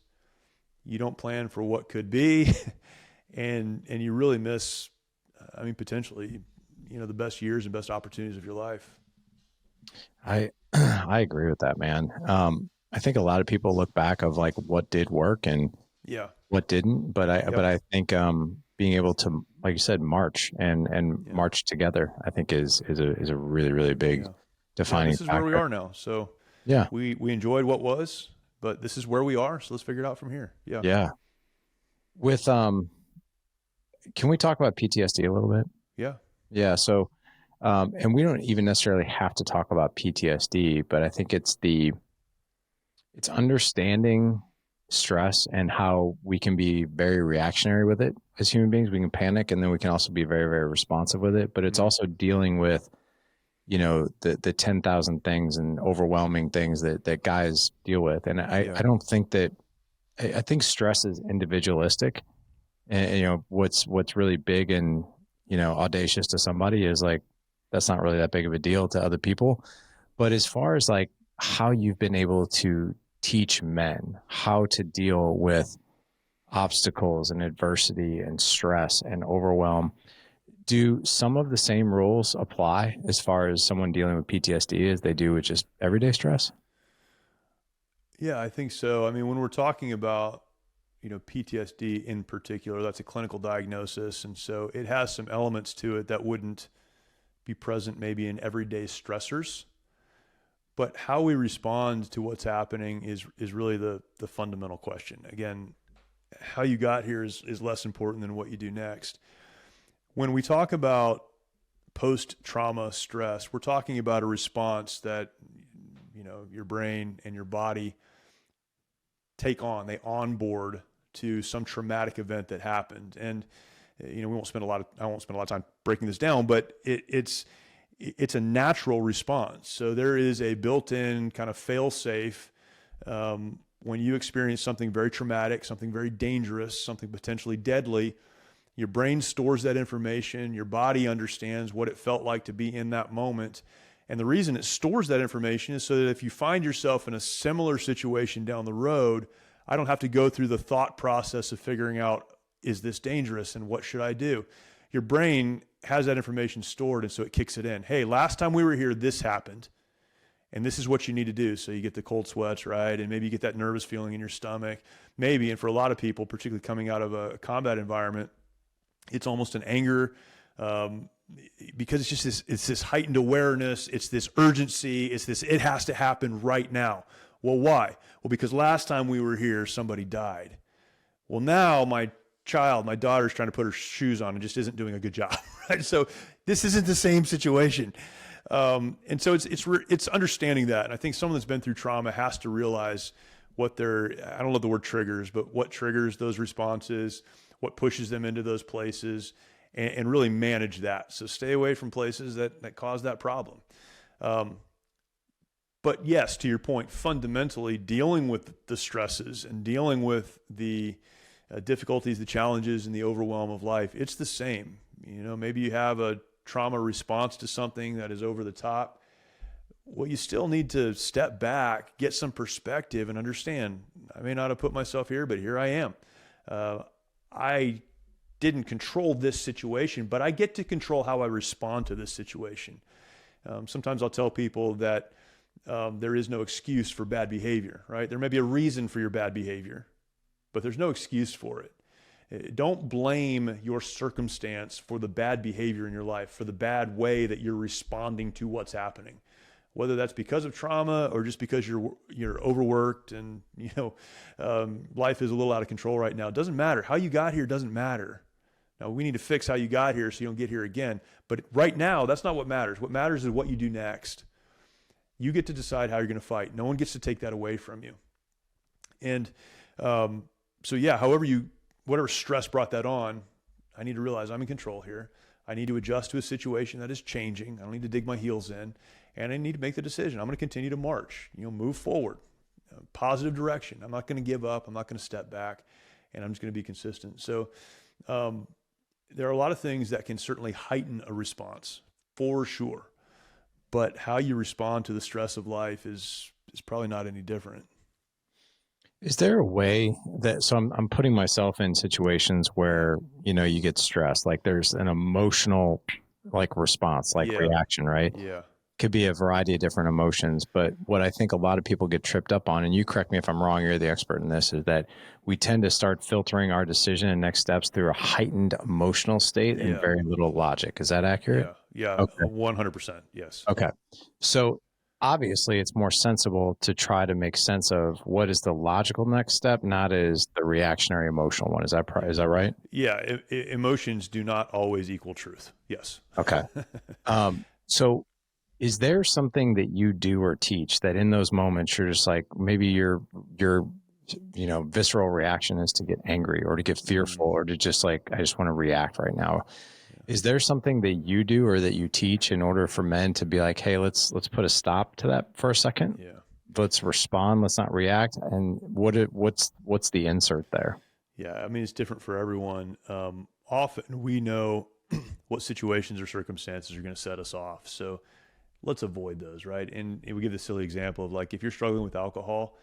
You don't plan for what could be. and you really miss, potentially, the best years and best opportunities of your life.
I agree with that, man. I think a lot of people look back of like what did work and what didn't, but I think being able to, like you said, march and march together, I think is a really, really big defining
this is
factor.
where we are now. So we enjoyed what was, but this is where we are. So let's figure it out from here.
Yeah. With can we talk about PTSD a little bit? Yeah. So, and we don't even necessarily have to talk about PTSD, but I think it's understanding stress and how we can be very reactionary with it as human beings. We can panic, and then we can also be very, very responsive with it. But it's also dealing with, the 10,000 things and overwhelming things that guys deal with. And I don't think that, I think stress is individualistic. And, what's really big and, audacious to somebody is like, that's not really that big of a deal to other people. But as far as like how you've been able to teach men how to deal with obstacles and adversity and stress and overwhelm, do some of the same rules apply as far as someone dealing with PTSD as they do with just everyday stress?
Yeah, I think so. When we're talking about, PTSD in particular, that's a clinical diagnosis. And so it has some elements to it that wouldn't be present maybe in everyday stressors. But how we respond to what's happening is really the fundamental question. Again, how you got here is less important than what you do next. When we talk about post-trauma stress, we're talking about a response that, your brain and your body they onboard to some traumatic event that happened. And, I won't spend a lot of time breaking this down, but it's a natural response. So there is a built-in kind of fail-safe when you experience something very traumatic, something very dangerous, something potentially deadly. Your brain stores that information. Your body understands what it felt like to be in that moment. And the reason it stores that information is so that if you find yourself in a similar situation down the road, I don't have to go through the thought process of figuring out, is this dangerous and what should I do? Your brain has that information stored, and so it kicks it in. Hey, last time we were here, this happened, and this is what you need to do. So you get the cold sweats, right? And maybe you get that nervous feeling in your stomach. Maybe, and for a lot of people, particularly coming out of a combat environment, it's almost an anger, because it's this heightened awareness, it's this urgency, it has to happen right now. Well, why? Well, because last time we were here, somebody died. Well, now my daughter's trying to put her shoes on and just isn't doing a good job, right? So this isn't the same situation. And so it's understanding that. And I think someone that's been through trauma has to realize I don't love the word triggers, but what triggers those responses, what pushes them into those places, and really manage that. So stay away from places that cause that problem. But yes, to your point, fundamentally dealing with the stresses and dealing with the difficulties, the challenges, and the overwhelm of life, it's the same. Maybe you have a trauma response to something that is over the top. Well, you still need to step back, get some perspective, and understand, I may not have put myself here, but here I am. I didn't control this situation, but I get to control how I respond to this situation. Sometimes I'll tell people that there is no excuse for bad behavior, right? There may be a reason for your bad behavior, but there's no excuse for it. Don't blame your circumstance for the bad behavior in your life, for the bad way that you're responding to what's happening. Whether that's because of trauma or just because you're overworked and life is a little out of control right now. It doesn't matter. How you got here doesn't matter. Now we need to fix how you got here so you don't get here again. But right now, that's not what matters. What matters is what you do next. You get to decide how you're going to fight. No one gets to take that away from you. And so yeah, whatever stress brought that on, I need to realize I'm in control here. I need to adjust to a situation that is changing. I don't need to dig my heels in. And I need to make the decision. I'm going to continue to march, move forward, positive direction. I'm not going to give up. I'm not going to step back, and I'm just going to be consistent. So there are a lot of things that can certainly heighten a response, for sure. But how you respond to the stress of life is probably not any different.
Is there a way that, so I'm putting myself in situations where, you get stressed, like there's an emotional response, reaction, right?
Yeah.
Could be a variety of different emotions, but what I think a lot of people get tripped up on, and you correct me if I'm wrong, you're the expert in this, is that we tend to start filtering our decision and next steps through a heightened emotional state and very little logic. Is that accurate?
Yeah.
Okay.
100%. Yes.
Okay. So obviously it's more sensible to try to make sense of what is the logical next step, not as the reactionary emotional one. Is that right?
Yeah. Emotions do not always equal truth. Yes.
Okay. So is there something that you do or teach that in those moments you're just like, maybe your visceral reaction is to get angry or to get fearful or to just I just want to react right now. Is there something that you do or that you teach in order for men to be like, hey, let's put a stop to that for a second?
Yeah.
Let's respond. Let's not react. And what's the insert there?
Yeah. I mean, it's different for everyone. Often we know what situations or circumstances are going to set us off. So let's avoid those, right? And we give the silly example of if you're struggling with alcohol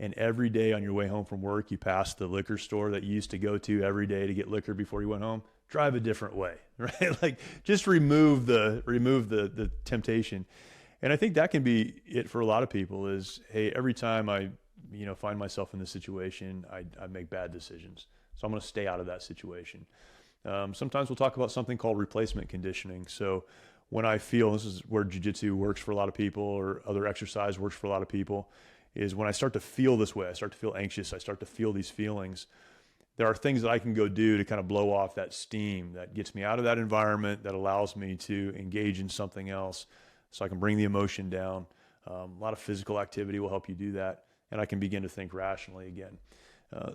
and every day on your way home from work, you pass the liquor store that you used to go to every day to get liquor before you went home, drive a different way, right? Just remove the temptation. And I think that can be it for a lot of people is, hey, every time I, find myself in this situation, I make bad decisions. So I'm going to stay out of that situation. Sometimes we'll talk about something called replacement conditioning. So when I feel, this is where jiu-jitsu works for a lot of people or other exercise works for a lot of people, is when I start to feel this way, I start to feel anxious, I start to feel these feelings, there are things that I can go do to kind of blow off that steam that gets me out of that environment, that allows me to engage in something else so I can bring the emotion down. A lot of physical activity will help you do that, and I can begin to think rationally again.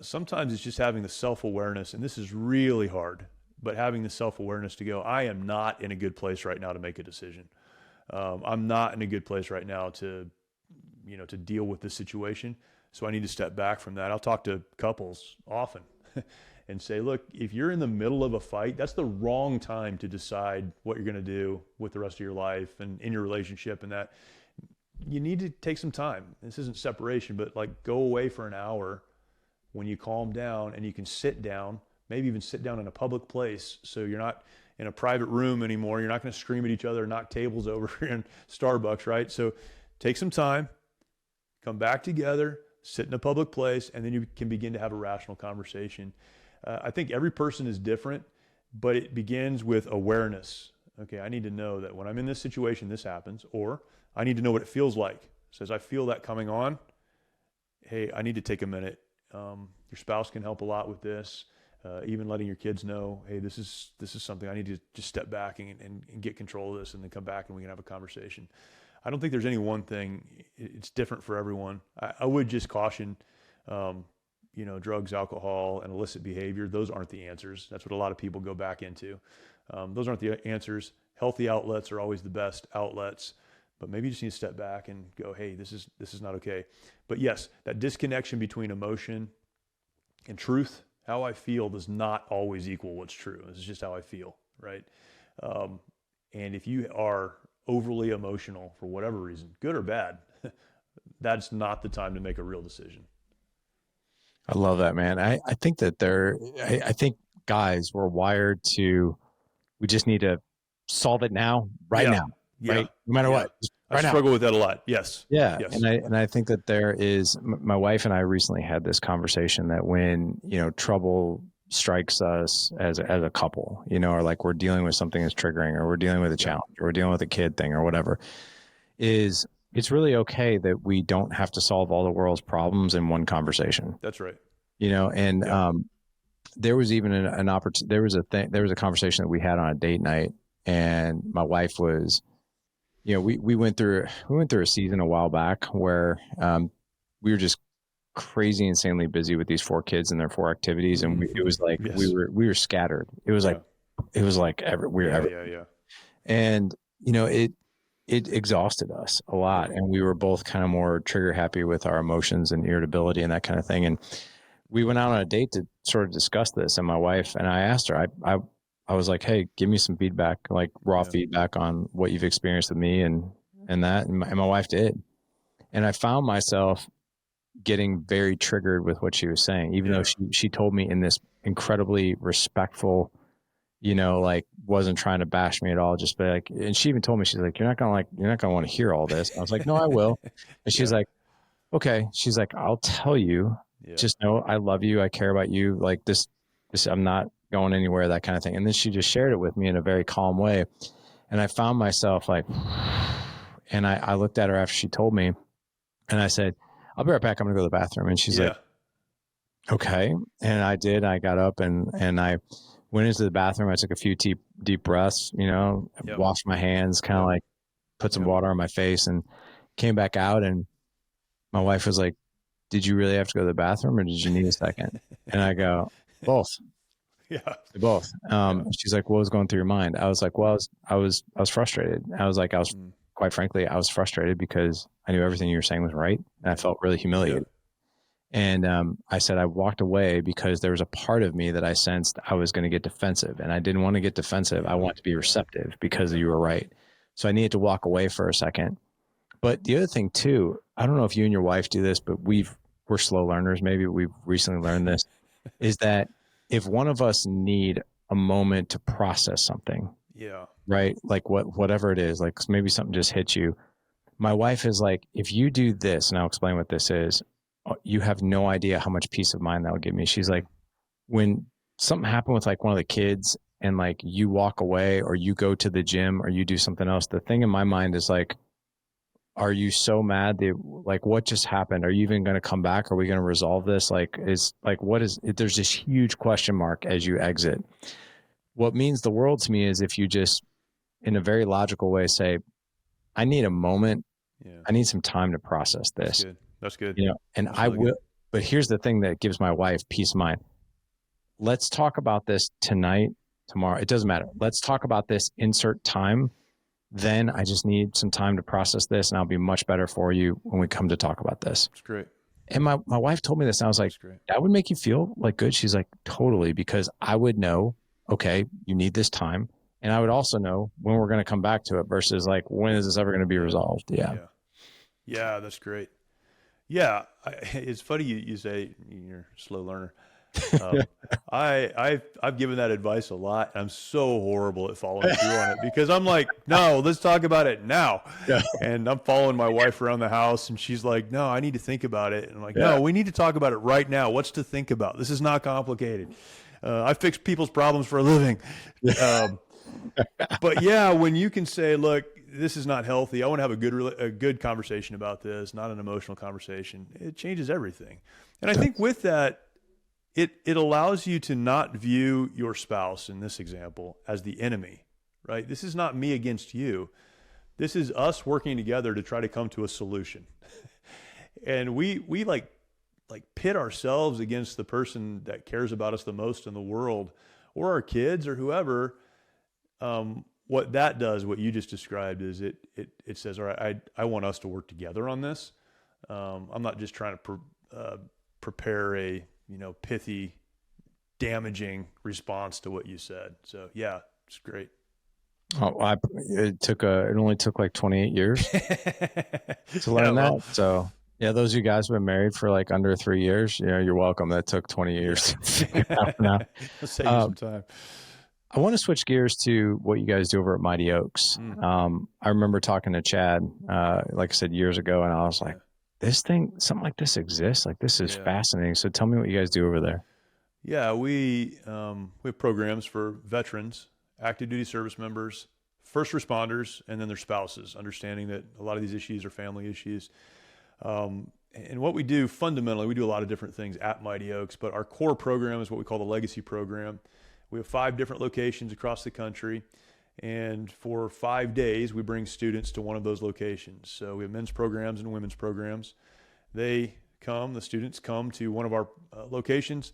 Sometimes it's just having the self-awareness, and this is really hard, but having the self-awareness to go, I am not in a good place right now to make a decision. I'm not in a good place right now to deal with this situation. So I need to step back from that. I'll talk to couples often and say, look, if you're in the middle of a fight, that's the wrong time to decide what you're going to do with the rest of your life and in your relationship, and that you need to take some time. This isn't separation, but go away for an hour when you calm down and you can sit down, maybe even sit down in a public place. So you're not in a private room anymore. You're not going to scream at each other, knock tables over in Starbucks, right? So take some time, come back together, sit in a public place, and then you can begin to have a rational conversation. I think every person is different, but it begins with awareness. Okay, I need to know that when I'm in this situation, this happens, or I need to know what it feels like. So as I feel that coming on, hey, I need to take a minute. Your spouse can help a lot with this. Even letting your kids know, hey, this is something I need to just step back and get control of this, and then come back and we can have a conversation. I don't think there's any one thing. It's different for everyone. I would just caution, drugs, alcohol, and illicit behavior. Those aren't the answers. That's what a lot of people go back into. Those aren't the answers. Healthy outlets are always the best outlets. but maybe you just need to step back and go, hey, this is not okay. But yes, that disconnection between emotion and truth, how I feel does not always equal what's true. This is just how I feel, right? And if you are overly emotional for whatever reason, good or bad, that's not the time to make a real decision.
I love that, man. I think that I think guys were wired to, we just need to solve it now, right
Yeah,
now,
yeah,
right? No matter
yeah.
what, just
I
right now.
struggle with that a lot. Yes,
Yeah.
yes,
And I think that there is, my wife and I recently had this conversation that when, trouble strikes us as a couple, or like we're dealing with something that's triggering, or we're dealing with a challenge, or we're dealing with a kid thing or whatever, is it's really okay that we don't have to solve all the world's problems in one conversation.
that's right.
And
Yeah.
there was even an opportunity. There was a conversation that we had on a date night, and my wife was, we went through a season a while back where we were just crazy insanely busy with these 4 kids and their 4 activities, and it was like
Yes.
we were scattered. It was like we were everywhere.
Yeah.
And it exhausted us a lot, and we were both kind of more trigger happy with our emotions and irritability and that kind of thing. And we went out on a date to sort of discuss this, and my wife and I asked her, I was like, hey, give me some feedback, like raw feedback on what you've experienced with me and that. And my wife did. And I found myself getting very triggered with what she was saying, even though she told me in this incredibly respectful, like wasn't trying to bash me at all. Just be like, and she even told me, she's like, you're not going to want to hear all this. I was like, no, I will. And she's like, okay. She's like, I'll tell you, just know I love you. I care about you. Like this, I'm not going anywhere, that kind of thing. And then she just shared it with me in a very calm way. And I found myself like, and I looked at her after she told me, and I said, I'll be right back. I'm going to go to the bathroom. And she's like, okay. And I did. I got up and I went into the bathroom. I took a few deep breaths, washed my hands, kind of like put some water on my face, and came back out. And my wife was like, did you really have to go to the bathroom, or did you need a second? And I go, both.
Yeah.
Both. She's like, what was going through your mind? I was like, well, I was frustrated. I was like, quite frankly, I was frustrated because I knew everything you were saying was right. And I felt really humiliated. And I said, I walked away because there was a part of me that I sensed I was going to get defensive, and I didn't want to get defensive. I want to be receptive because you were right. So I needed to walk away for a second. But the other thing too, I don't know if you and your wife do this, but we're slow learners. Maybe we've recently learned this, is that if one of us need a moment to process something, right? Like whatever it is, like maybe something just hits you. My wife is like, if you do this, and I'll explain what this is, you have no idea how much peace of mind that will give me. She's like, when something happened with like one of the kids and like you walk away or you go to the gym or you do something else, the thing in my mind is like, are you so mad that like what just happened? Are you even going to come back? Are we going to resolve this? Like, is like, what is it? There's this huge question mark as you exit. What means the world to me is if you just, in a very logical way, say, I need a moment. I need some time to process this.
That's good.
And
That's
I
really
will,
good.
but here's the thing that gives my wife peace of mind. Let's talk about this tonight, tomorrow. It doesn't matter. Let's talk about this, insert time. Then I just need some time to process this, and I'll be much better for you when we come to talk about this.
That's great.
And my wife told me this, and I was like, that would make you feel like good? She's like, totally, because I would know, okay, you need this time. And I would also know when we're going to come back to it versus like, when is this ever going to be resolved?
Yeah, that's great. Yeah, it's funny you say you're a slow learner. I've given that advice a lot. I'm so horrible at following through on it because I'm like, no, let's talk about it now. And I'm following my wife around the house, and she's like, no, I need to think about it. And I'm like, no, we need to talk about it right now. What's to think about? This is not complicated. I fix people's problems for a living. But yeah, when you can say, look, this is not healthy. I want to have a good conversation about this, not an emotional conversation. It changes everything. And I think with that, it allows you to not view your spouse in this example as the enemy, right? This is not me against you. This is us working together to try to come to a solution. And we like pit ourselves against the person that cares about us the most in the world, or our kids or whoever, what that does, what you just described, is it says, all right, I want us to work together on this. I'm not just trying to prepare a, pithy, damaging response to what you said. So yeah, it's great.
Oh, it only took like 28 years to
Yeah,
learn
well,
that. So yeah, those of you guys who have been married for like under 3 years, you're welcome. That took 20 years
yeah.
to figure out now.
I'll save you
Uh,
some time.
I want to switch gears to what you guys do over at Mighty Oaks.
Mm,
I remember talking to Chad, like I said, years ago, and I was like,
yeah.
something like this exists. Like, this is
Yeah.
fascinating. So tell me what you guys do over there.
Yeah, we have programs for veterans, active duty service members, first responders, and then their spouses, understanding that a lot of these issues are family issues. And what we do fundamentally, we do a lot of different things at Mighty Oaks, but our core program is what we call the Legacy Program. We have 5 different locations across the country, and for 5 days, we bring students to one of those locations. So we have men's programs and women's programs. The students come to one of our locations,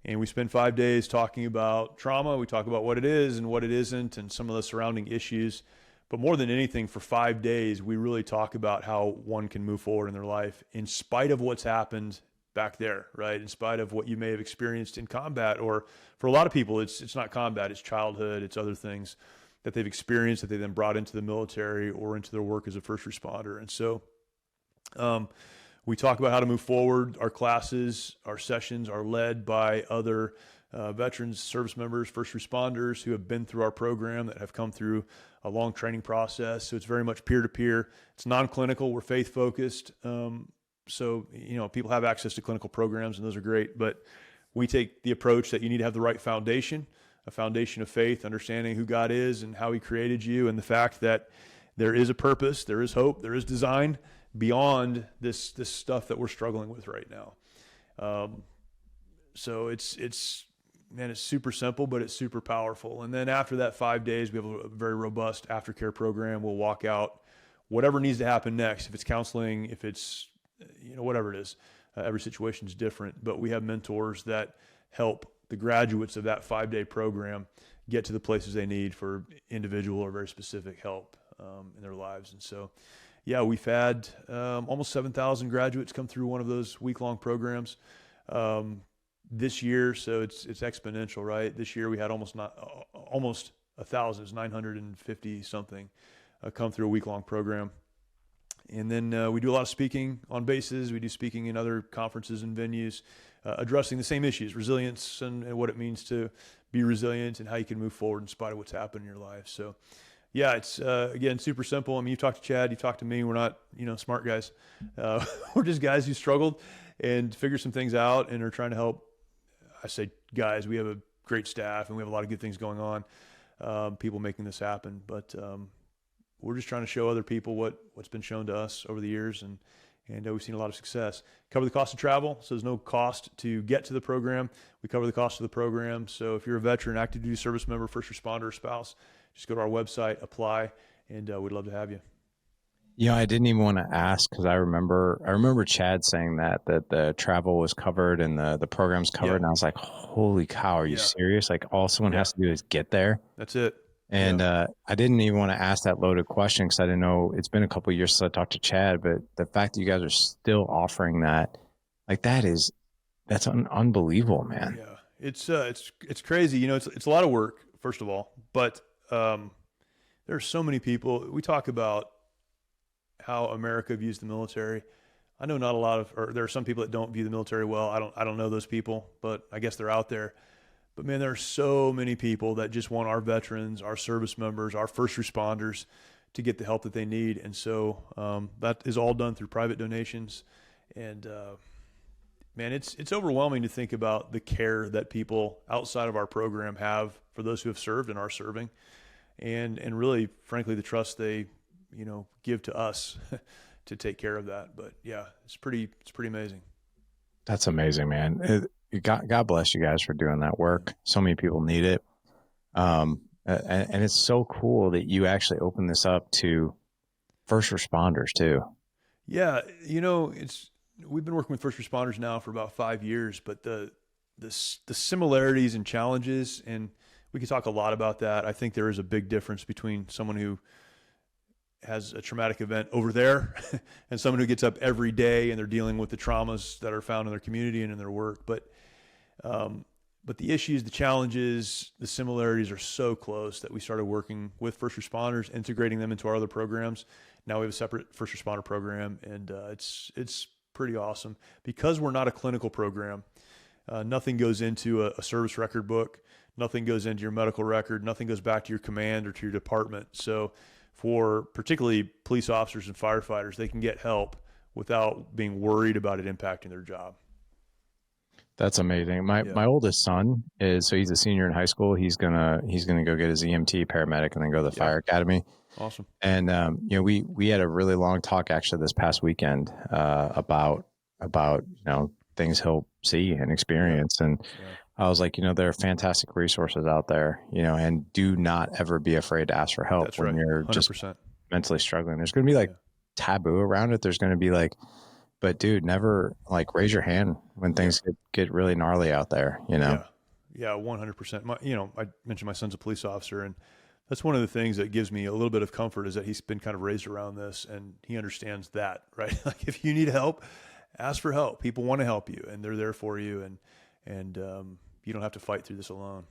and we spend 5 days talking about trauma. We talk about what it is and what it isn't and some of the surrounding issues. But more than anything, for 5 days, we really talk about how one can move forward in their life in spite of what's happened back there, right? In spite of what you may have experienced in combat, or for a lot of people, it's not combat, it's childhood, it's other things that they've experienced that they then brought into the military or into their work as a first responder. And so we talk about how to move forward. Our classes, our sessions are led by other veterans, service members, first responders who have been through our program, that have come through a long training process. So it's very much peer-to-peer. It's non-clinical. We're faith-focused. So, people have access to clinical programs, and those are great. But we take the approach that you need to have the right foundation, a foundation of faith, understanding who God is and how he created you, and the fact that there is a purpose, there is hope, there is design beyond this stuff that we're struggling with right now. So it's super simple, but it's super powerful. And then after that 5 days, we have a very robust aftercare program. We'll walk out whatever needs to happen next. If it's counseling, if it's, whatever it is, every situation is different, but we have mentors that help the graduates of that 5-day program get to the places they need for individual or very specific help in their lives. And so, yeah, we've had almost 7,000 graduates come through one of those week-long programs this year. So it's exponential, right? This year we had almost 1,000. It was 950 something come through a week-long program. And then we do a lot of speaking on bases. We do speaking in other conferences and venues, addressing the same issues, resilience and what it means to be resilient and how you can move forward in spite of what's happened in your life. So, yeah, it's, again, super simple. I mean, you talked to Chad, you talked to me. We're not, smart guys. We're just guys who struggled and figured some things out and are trying to help. I say guys, we have a great staff and we have a lot of good things going on, people making this happen. But we're just trying to show other people what's been shown to us over the years, and we've seen a lot of success. Cover the cost of travel, so there's no cost to get to the program. We cover the cost of the program. So if you're a veteran, active duty service member, first responder, or spouse, just go to our website, apply, and we'd love to have you.
I didn't even want to ask because I remember Chad saying that the travel was covered and the program's covered,
Yeah.
and I was like, holy cow, are you serious? Like, all someone has to do is get there.
That's it.
And I didn't even want to ask that loaded question because I didn't know. It's been a couple of years since I talked to Chad, but the fact that you guys are still offering that, like, that's unbelievable, man.
Yeah, it's crazy. It's a lot of work, first of all, but there are so many people. We talk about how America views the military. I know there are some people that don't view the military well. I don't know those people, but I guess they're out there. But man, there are so many people that just want our veterans, our service members, our first responders to get the help that they need. And so that is all done through private donations. And man, it's overwhelming to think about the care that people outside of our program have for those who have served and are serving, and really, frankly, the trust they give to us to take care of that. But yeah, it's pretty amazing.
That's amazing, man. God bless you guys for doing that work. So many people need it. And it's so cool that you actually open this up to first responders too.
Yeah. We've been working with first responders now for about 5 years, but the similarities and challenges, and we could talk a lot about that. I think there is a big difference between someone who has a traumatic event over there and someone who gets up every day and they're dealing with the traumas that are found in their community and in their work. But the issues, the challenges, the similarities are so close that we started working with first responders, integrating them into our other programs. Now we have a separate first responder program, and it's pretty awesome. Because we're not a clinical program, nothing goes into a service record book, nothing goes into your medical record, nothing goes back to your command or to your department. So for particularly police officers and firefighters, they can get help without being worried about it impacting their job.
That's amazing. My oldest son is, so he's a senior in high school. He's gonna go get his EMT paramedic and then go to the fire academy.
Awesome.
And we had a really long talk actually this past weekend about things he'll see and experience. And I was like, there are fantastic resources out there, and do not ever be afraid to ask for help.
That's
when
right.
you're
100%.
just mentally struggling. There's going to be like taboo around it. There's going to be like, but dude, never like raise your hand when things get really gnarly out there,
Yeah, 100%. I mentioned my son's a police officer, and that's one of the things that gives me a little bit of comfort is that he's been kind of raised around this and he understands that, right? Like if you need help, ask for help. People want to help you and they're there for you, and you don't have to fight through this alone.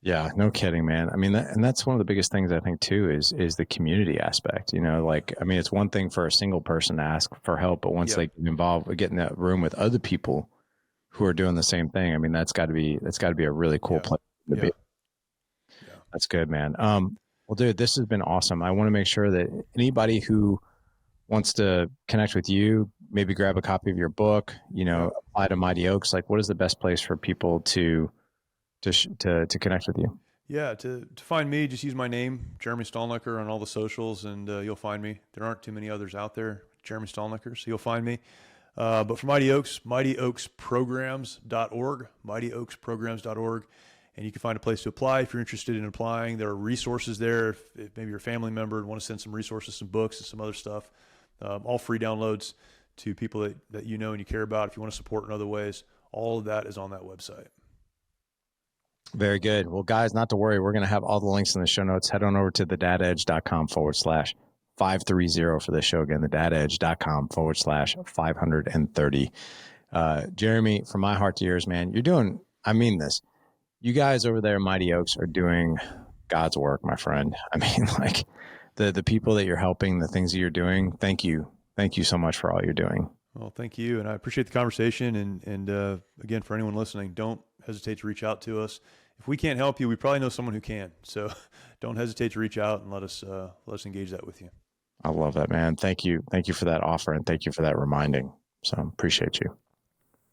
Yeah, no kidding, man. I mean, and that's one of the biggest things I think too is the community aspect. It's one thing for a single person to ask for help, but once they get involved, get in that room with other people who are doing the same thing. I mean, that's got to be a really cool place to be. Yeah. That's good, man. Well, dude, this has been awesome. I want to make sure that anybody who wants to connect with you, maybe grab a copy of your book, apply to Mighty Oaks. Like, what is the best place for people to connect with you?
Yeah, to find me, just use my name, Jeremy Stalnecker, on all the socials, and you'll find me. There aren't too many others out there, Jeremy Stalnecker, so you'll find me. But for Mighty Oaks, mightyoaksprograms.org, mightyoaksprograms.org, and you can find a place to apply if you're interested in applying. There are resources there. If maybe you're a family member and want to send some resources, some books, and some other stuff, all free downloads to people that you know and you care about. If you want to support in other ways, all of that is on that website.
Very good. Well, guys, not to worry. We're going to have all the links in the show notes. Head on over to thedadedge.com/530 for the show. Again, thedadedge.com/530. Jeremy, from my heart to yours, man, I mean this. You guys over there in Mighty Oaks are doing God's work, my friend. I mean, like the people that you're helping, the things that you're doing. Thank you. Thank you so much for all you're doing.
Well, thank you. And I appreciate the conversation. And again, for anyone listening, don't hesitate to reach out to us. If we can't help you, we probably know someone who can. So don't hesitate to reach out and let us engage that with you.
I love that, man. Thank you. Thank you for that offer. And thank you for that reminding. So appreciate you.